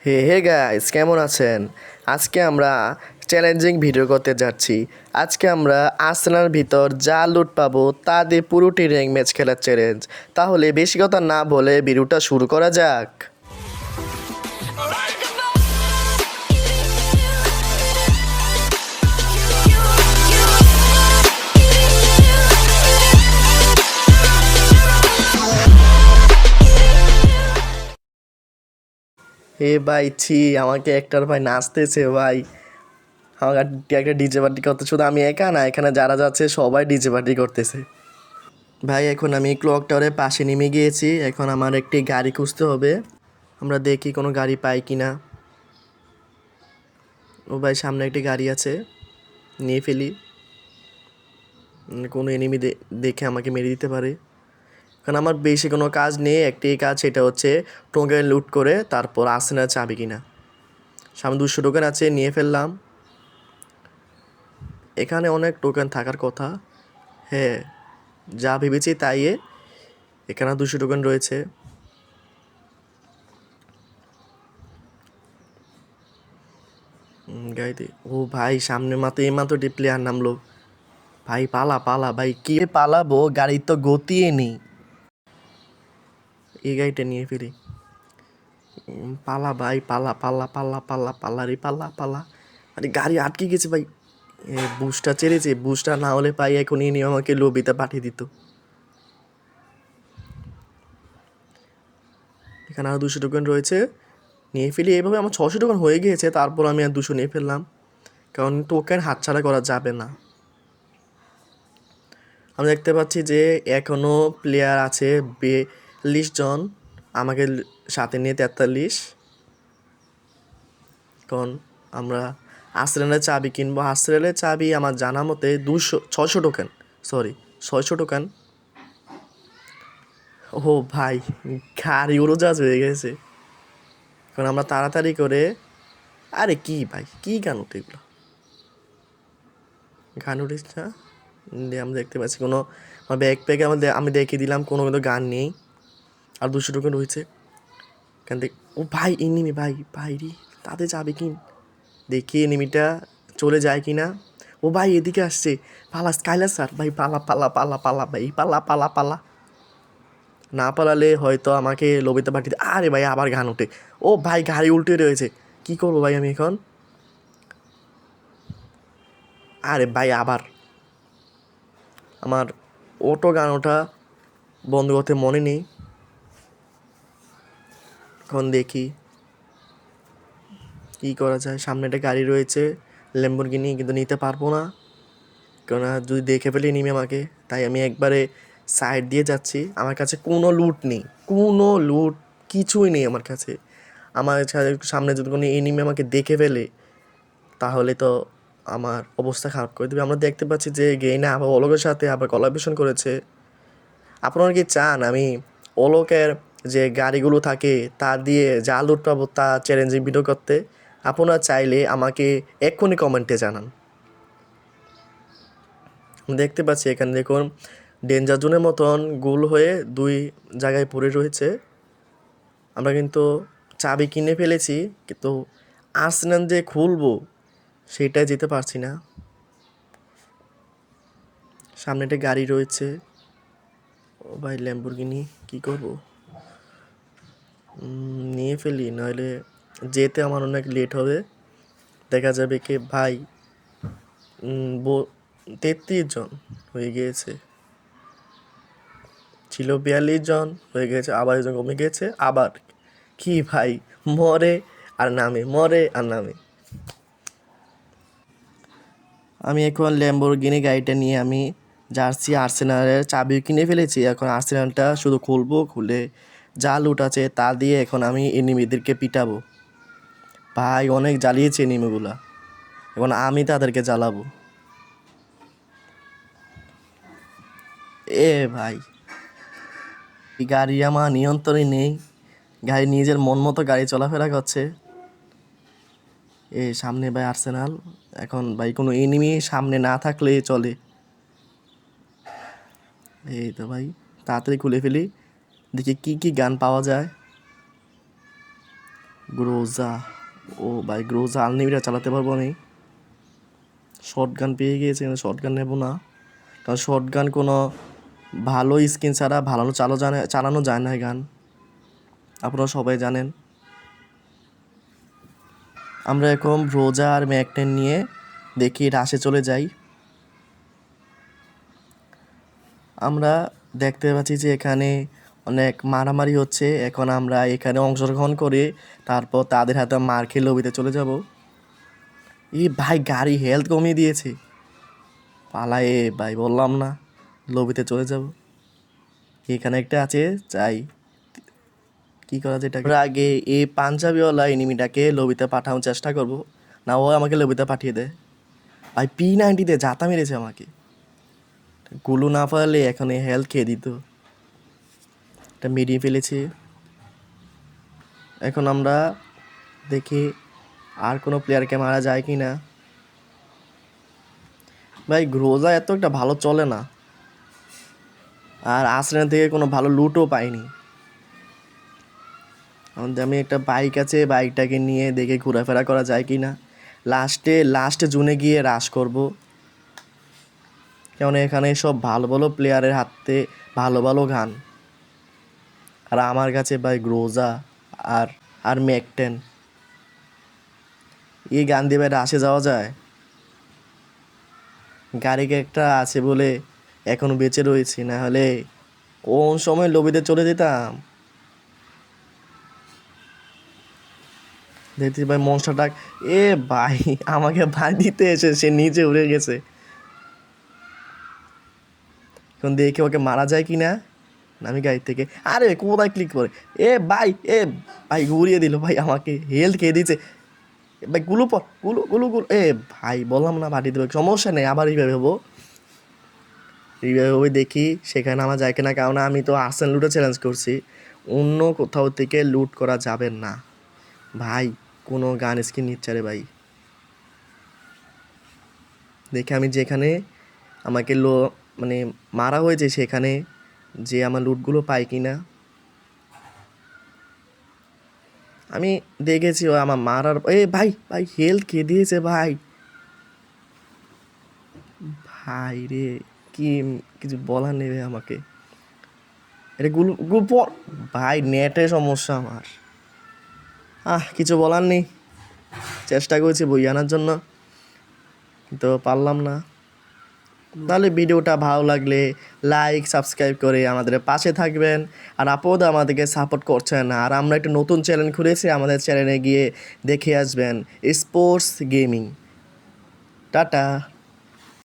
হে hey guys, কেমন আছেন? আজকে আমরা চ্যালেঞ্জিং ভিডিও করতে যাচ্ছি। আজকে আমরা আর্সেনাল ভিতর যা লুট পাবো তা দিয়ে পুরোটি র্যাঙ্ক ম্যাচ খেলার চ্যালেঞ্জ। তাহলে বেশি কথা না বলে ভিডিওটা শুরু করা যাক। হে ভাই ছি, আমাকে একটার ভাই নাচতেছে ভাই। আমাকে একটা ডিজে পার্টি করতে, শুধু আমি একা না, এখানে যারা যাচ্ছে সবাই ডিজে পার্টি করতেছে। ভাই এখন আমি ক্লক টাওয়ারের পাশে নেমে গিয়েছি। এখন আমার একটি গাড়ি খুঁজতে হবে। আমরা দেখি কোনো গাড়ি পাই কি না। ও ভাই, সামনে একটি গাড়ি আছে, নিয়ে ফেলি। কোনো এনিমি দেখে আমাকে মেরে দিতে পারে। কারণ আমার বেশি কোনো কাজ নেই, একটি কাজ, সেটা হচ্ছে টোকেন লুট করে তারপর আর্সেনাল চাবি কিনা। সামনে 200 টোকেন আছে, নিয়ে ফেললাম। এখানে অনেক টোকেন থাকার কথা। হ্যাঁ, যা ভেবেছি তাই। এখানে 200 টোকেন রয়েছে। গাইতে ও ভাই, সামনে মাত্র একটি প্লেয়ার নামলো। ভাই পালা পালা ভাই, কি পালাবো, গাড়ির তো গতিই নেই। এই গাড়িটা নিয়ে ফেলি। পালা ভাই, পালা পালা পালা পালা পালা রে পালা পালা। আরে গাড়ি আটকে গেছে ভাই। বুস্টার চেড়েছে, বুস্টার না হলে পাই এখন নিয়ে আমাকে লবিতে পাঠিয়ে দিত। এখানে আরও 200 টোকেন রয়েছে, নিয়ে ফেলি। এইভাবে আমার 600 টোকেন হয়ে গিয়েছে, তারপর আমি আর 200 নিয়ে ফেললাম, কারণ টোকেন হাতছাড়া করা যাবে না। আমরা দেখতে পাচ্ছি যে এখনও প্লেয়ার আছে 42 জন, আমাকে সাথে নিয়ে 43। এখন আমরা আর্সেনালের চাবি কিনবো। আর্সেনালের চাবি আমার জানা মতে 600 টোকেন, সরি 600 টোকেন। ও ভাই, গাড়ি উড়োজাহাজ হয়ে গেছে। এখন আমরা তাড়াতাড়ি করে, আরে কি ভাই, কি গান উঠে এগুলো, গান উঠিস না। আমরা দেখতে পাচ্ছি কোনো, আমার ব্যাকপ্যাকে আমি দেখিয়ে দিলাম কোনো কিন্তু গান নেই। আর 200 টোকেন রয়েছে। কেন দেখ, ও ভাই এনিমি, ভাই ভাই রে, তাদের যাবে কি, দেখি এনিমিটা চলে যায় কি না। ও ভাই এদিকে আসছে, পালা স্কাইলার স্যার ভাই, পালা পালা পালা পালা ভাই, পালা পালা পালা। না পালালে হয়তো আমাকে লবিতে পাঠিয়ে, আরে ভাই আবার গান ওঠে। ও ভাই গাড়ি উল্টে রয়েছে, কি করবো ভাই আমি এখন। আরে ভাই আবার আমার অটো গান ওঠা বন্ধ করতে মনে নেই। এখন দেখি কী করা যায়। সামনে একটা গাড়ি রয়েছে ল্যাম্বরগিনি, কিন্তু নিতে পারবো না, কারণ যদি দেখে ফেলে নিমে আমাকে। তাই আমি একবারে সাইড দিয়ে যাচ্ছি। আমার কাছে কোনো লুট নেই, কোনো লুট কিছুই নেই আমার কাছে। আমার সামনে যদি কোনো এনিমি আমাকে দেখে ফেলে তাহলে তো আমার অবস্থা খারাপ করে দেবে। আমরা দেখতে পাচ্ছি যে গেইনা আবার অলোকের সাথে আবার কোলাবরেশন করেছে। আপনারা কি চান আমি অলোকের যে গাড়িগুলো থাকে তা দিয়ে যা লুট পাবো তা চ্যালেঞ্জিং ভিডিও করতে? আপনারা চাইলে আমাকে এক্ষুনি কমেন্টে জানান। দেখতে পাচ্ছি এখানে দেখুন, ডেঞ্জার জোনের মতন গোল হয়ে 2 জায়গায় পড়ে রয়েছে। আমরা কিন্তু চাবি কিনে ফেলেছি, কিন্তু আর্সেনাল যে খুলবো সেটাই যেতে পারছি না। সামনে একটা গাড়ি রয়েছে, ও ভাই ল্যাম্বরগিনি, কী করবো, নিয়ে ফেলি, নইলে যেতে আমার অনেক লেট হবে। দেখা যাবে কি ভাই 33 জন হয়ে গিয়েছে, ছিল 42 জন হয়ে গেছে, আবার একজন কমে গেছে। আবার কি ভাই, মরে আর নামে, মরে আর নামে। আমি এখন ল্যাম্বরগিনি গাড়িটা নিয়ে আমি জার্সি আর্সেনালের চাবি কিনে ফেলেছি। এখন আর্সেনালটা শুধু খুলবো, খুলে যা লুট আছে তা দিয়ে এখন আমি এনিমিদেরকে পিটাবো। ভাই অনেক জ্বালিয়েছে এনিমিগুলা, এখন আমি তাদেরকে জ্বালাবো। এ ভাই, গাড়ি আমার নিয়ন্ত্রণে নেই, গাড়ি নিজের মন মতো গাড়ি চলাফেরা করছে। সামনে ভাই আর্সেনাল। এখন ভাই কোনো এনিমি সামনে না থাকলে চলে। এই তো ভাই, তাড়াতাড়ি খুলে ফেলি, দেখি কি কি গান পাওয়া যায়। গ্রোজা, ও ভাই গ্রোজা আনলিমিটেড চালাতে পারবো আমি। শর্ট গান পেয়ে গিয়েছে, কিন্তু শর্ট গান নেবো না, কারণ শর্ট গান কোনো ভালো স্কিন ছাড়া ভালো চালানো যায় না এই গান, আপনারা সবাই জানেন। আমরা এখন রোজা আর ম্যাকটেন নিয়ে দেখি রাশে চলে যাই। আমরা দেখতে পাচ্ছি যে এখানে অনেক মারামারি হচ্ছে, এখন আমরা এখানে অংশগ্রহণ করে তারপর তাদের হাতে মার খেয়ে লবিতে চলে যাব। ভাই গাড়ি হেলথ কমিয়ে দিয়েছে, পালায়ে ভাই, বললাম না লবিতে চলে যাব। এখানে একটা আছে, চাই কি করা যায় এটাকে। আগে এই পাঞ্জাবিওয়ালা এনিমিটাকে লবিতে পাঠানোর চেষ্টা করব, না ও আমাকে লবিতে পাঠিয়ে দেয়। ভাই P90 জাতা মেরেছে আমাকে, গুলো না পারলে এখন হেলথ খেয়ে দিত। এটা মেরিয়ে ফেলেছি। এখন আমরা দেখি আর কোনো প্লেয়ারকে মারা যায় কি না। ভাই গ্রোজা এত একটা ভালো চলে না, আর আসরেন থেকে কোনো ভালো লুটও পাইনি। আমাদের আমি একটা বাইক আছে, বাইকটাকে নিয়ে দেখে ঘোরাফেরা করা যায় কি না। লাস্টে জুনে গিয়ে রাশ করব, কেন এখানে সব ভালো ভালো প্লেয়ারের হাতে ভালো ভালো গান, আর আমার কাছে ভাই গ্রোজা আর আর ম্যাকটেন। এই গান দিয়ে ভাই রাশে যাওয়া যায়? গাড়ি একটা আছে বলে এখনো বেঁচে রয়েছি, না হলে কোন সময় লবিতে চলে যেতাম। দেখছি ভাই মনস্টারটা, ভাই আমাকে ভাই দিতে এসে সে নিচে উড়ে গেছে। এখন দেখি ওকে মারা যায় কি না। আমি গাড়ি থেকে, আরে কোথায় ক্লিক করে, ভাই ভাই ঘুরিয়ে দিল ভাই, আমাকে হেলথ খেয়ে দিয়েছে ভাই। গুলো পর গুলো গুলো গুলো, ভাই বললাম না বাড়ি দেবে, সমস্যা নেই, আবার রিভাইভ হবো। রিভাইভ হয়ে দেখি সেখানে আমার যায় কিনা, কারণ আমি তো আর্সেন লুটে চ্যালেঞ্জ করছি, অন্য কোথাও থেকে লুট করা যাবে না ভাই। কোনো গান স্কিন নিচ্ছে রে ভাই। দেখে আমি যেখানে আমাকে মানে মারা হয়েছে সেখানে যে আমার লুটগুলো পাই কি না। আমি দেখেছি ও আমার মারার, ভাই ভাই হেলথ খেয়ে দিয়েছে ভাই। ভাই রে, কি কিছু বলার নেবে আমাকে। এটা ভাই নেটে সমস্যা আমার, কিছু বলার নেই। চেষ্টা করেছি বই আনার জন্য, কিন্তু পারলাম না। তাহলে ভিডিওটা ভালো লাগলে লাইক সাবস্ক্রাইব করে আমাদের পাশে থাকবেন। আর আপদ আমাদেরকে সাপোর্ট করছেন, আর আমরা একটা নতুন চ্যানেল খুলেছি, আমাদের চ্যানেলে গিয়ে দেখে আসবেন, স্পোর্টস গেমিং। টাটা।